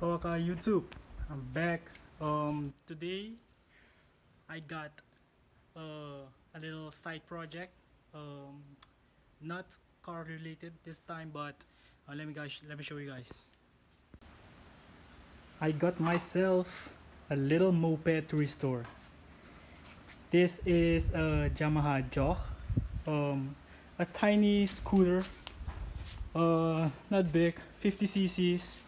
Hello YouTube, I'm back. Today I got a little side project, um, not car related this time, but let me show you guys. I got myself a little moped to restore. This is a Yamaha Jog, a tiny scooter, not big, 50 cc's,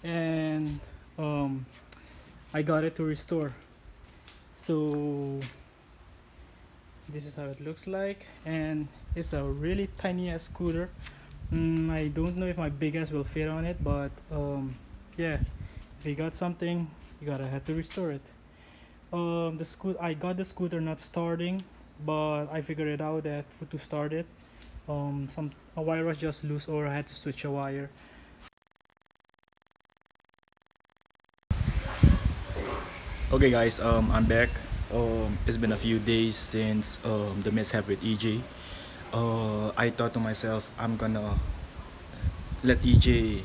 and um, I got it to restore. So this is how it looks like, and it's a really tiny ass scooter. I don't know if my big ass will fit on it, but yeah, if you got something, you gotta have to restore it. I got the scooter not starting, but I figured it out that to start it, some a wire was just loose, or I had to switch a wire. Okay guys, I'm back. It's been a few days since the mishap with EJ. I thought to myself, I'm gonna let EJ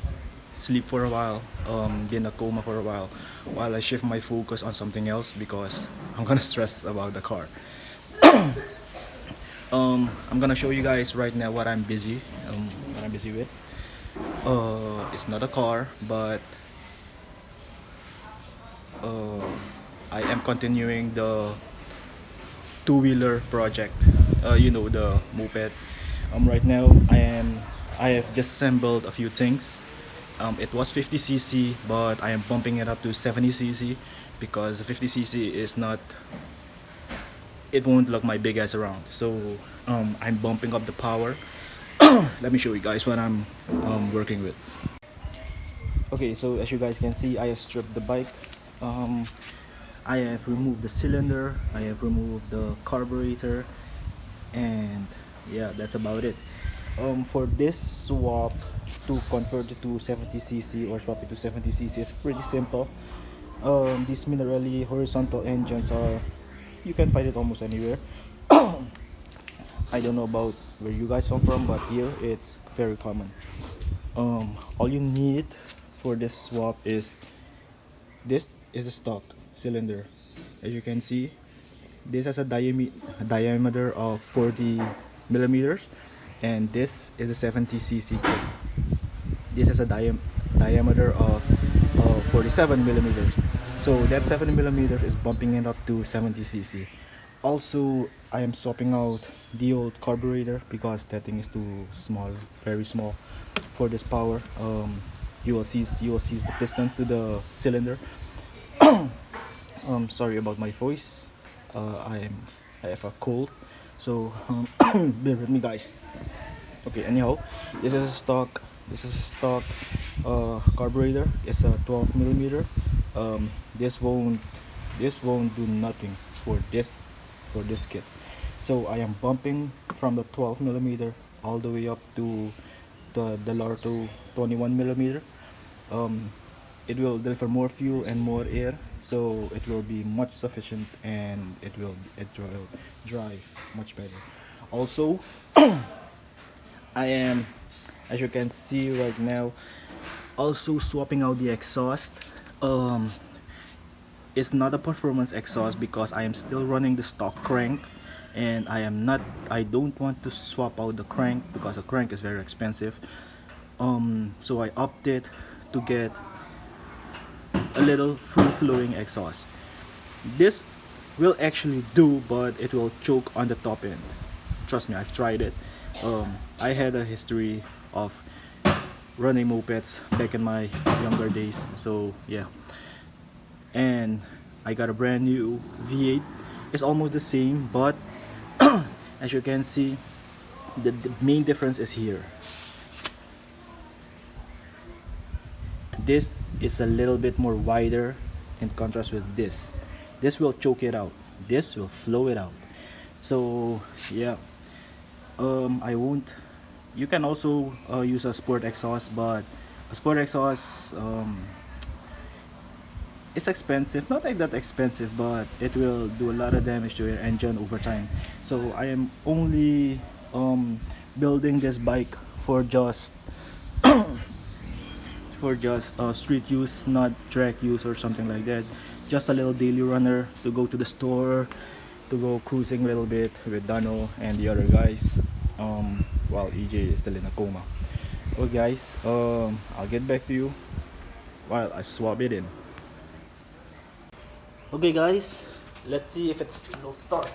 sleep for a while, be in a coma for a while I shift my focus on something else because I'm gonna stress about the car. I'm gonna show you guys right now what I'm busy with. It's not a car, but uh, I am continuing the two-wheeler project. The moped. Right now I have disassembled a few things. It was 50 cc, but I am bumping it up to 70 cc because the 50 cc is not. It won't look my big ass around. So I'm bumping up the power. Let me show you guys what I'm working with. Okay, so as you guys can see, I have stripped the bike. Um, I have removed the cylinder. I have removed the carburetor, and yeah, that's about it. For this swap to convert it to 70 cc or swap it to 70 cc is pretty simple. These minerally horizontal engines are, you can find it almost anywhere. I don't know about where you guys come from, but here it's very common. All you need for this swap is, this is the stock cylinder. As you can see, this has a diameter of 40 millimeters, and this is a 70 cc kit. This has a diameter of 47 millimeters. So that 7 millimeters is bumping it up to 70 cc. Also, I am swapping out the old carburetor because that thing is too small, very small for this power. You will see the pistons to the cylinder. Sorry about my voice. I have a cold, so bear with me, guys. Okay, anyhow, this is a stock. This is a stock carburetor. It's a 12 millimeter. Um, this won't this won't do nothing for this kit. So I am bumping from the 12 millimeter all the way up to the lower to 21 millimeter. Um, it will deliver more fuel and more air, so it will be much sufficient, and it will drive much better. Also, I am, as you can see right now, also swapping out the exhaust. um it's not a performance exhaust because I am still running the stock crank, and I don't want to swap out the crank because the crank is very expensive. So I opted to get a little free flowing exhaust. This will actually do, but it will choke on the top end. Trust me, I've tried it. I had a history of running mopeds back in my younger days, so yeah. And I got a brand new V8. It's almost the same, but as you can see, the main difference is here. This is a little bit more wider in contrast with this. This will choke it out. This will flow it out. So yeah, I won't. You can also use a sport exhaust, but a sport exhaust, it's expensive. Not like that expensive, but it will do a lot of damage to your engine over time. So I am only building this bike for just for just street use, not track use or something like that. Just a little daily runner to go to the store, to go cruising a little bit with Dano and the other guys, while EJ is still in a coma. Okay guys, I'll get back to you while I swap it in. Okay guys, let's see if it'll start.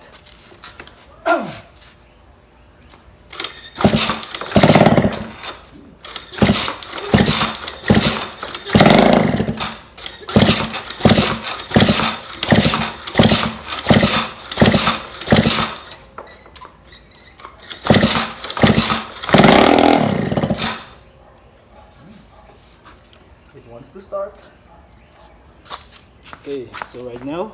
It wants to start. Okay, so right now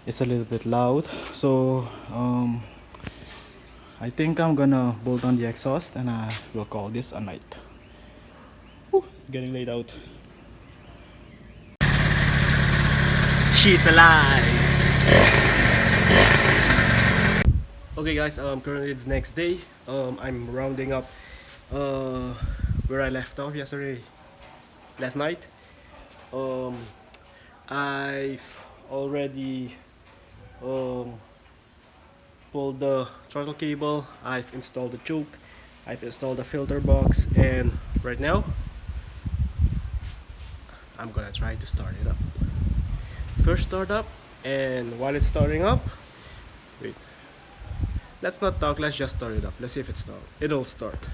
it's a little bit loud, so I think I'm gonna bolt on the exhaust and I will call this a night. Whew, it's getting late out. She's alive. Okay guys, currently the next day. I'm rounding up where I left off last night. I've already pulled the throttle cable, I've installed the choke, I've installed the filter box, and right now I'm gonna try to start it up. First start up, and while it's starting up, wait, let's not talk, let's just start it up. Let's see if it'll start.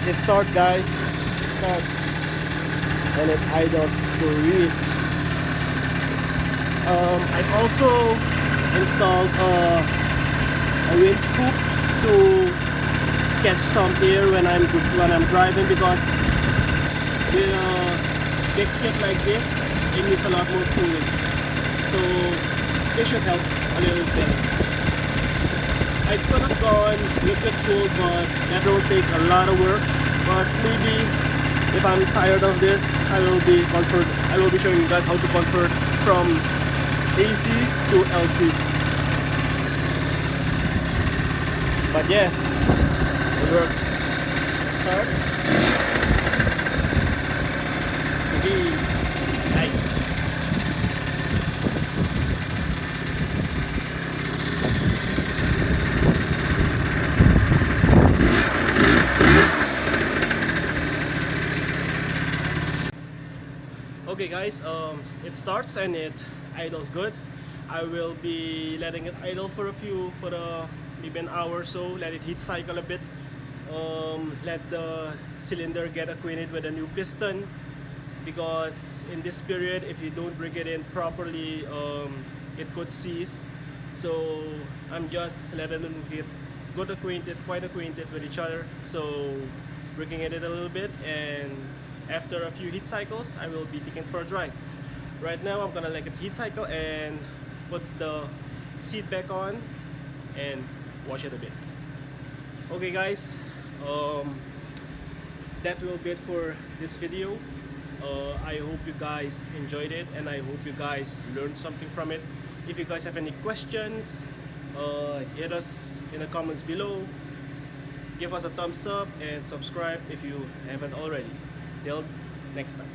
It starts guys, it starts and it idles to read. I've also installed a wind scoop to catch some air when I'm driving, because with a big kit like this it needs a lot more cooling, so this should help a little bit. I could have gone liquid cooled, but that will take a lot of work. But maybe if I'm tired of this, I will be showing you guys how to convert from AC to LC. But yes, it works. Start. Okay, nice. Okay guys, it starts and it idles good. I will be letting it idle for maybe an hour or so, let it heat cycle a bit, let the cylinder get acquainted with a new piston, because in this period if you don't bring it in properly, it could seize. So I'm just letting them get quite acquainted with each other, so bringing it in a little bit, and after a few heat cycles I will be taking it for a drive. Right now I'm gonna let it heat cycle and put the seat back on and wash it a bit. Okay guys, that will be it for this video. I hope you guys enjoyed it and I hope you guys learned something from it. If you guys have any questions, hit us in the comments below. Give us a thumbs up and subscribe if you haven't already. Till next time.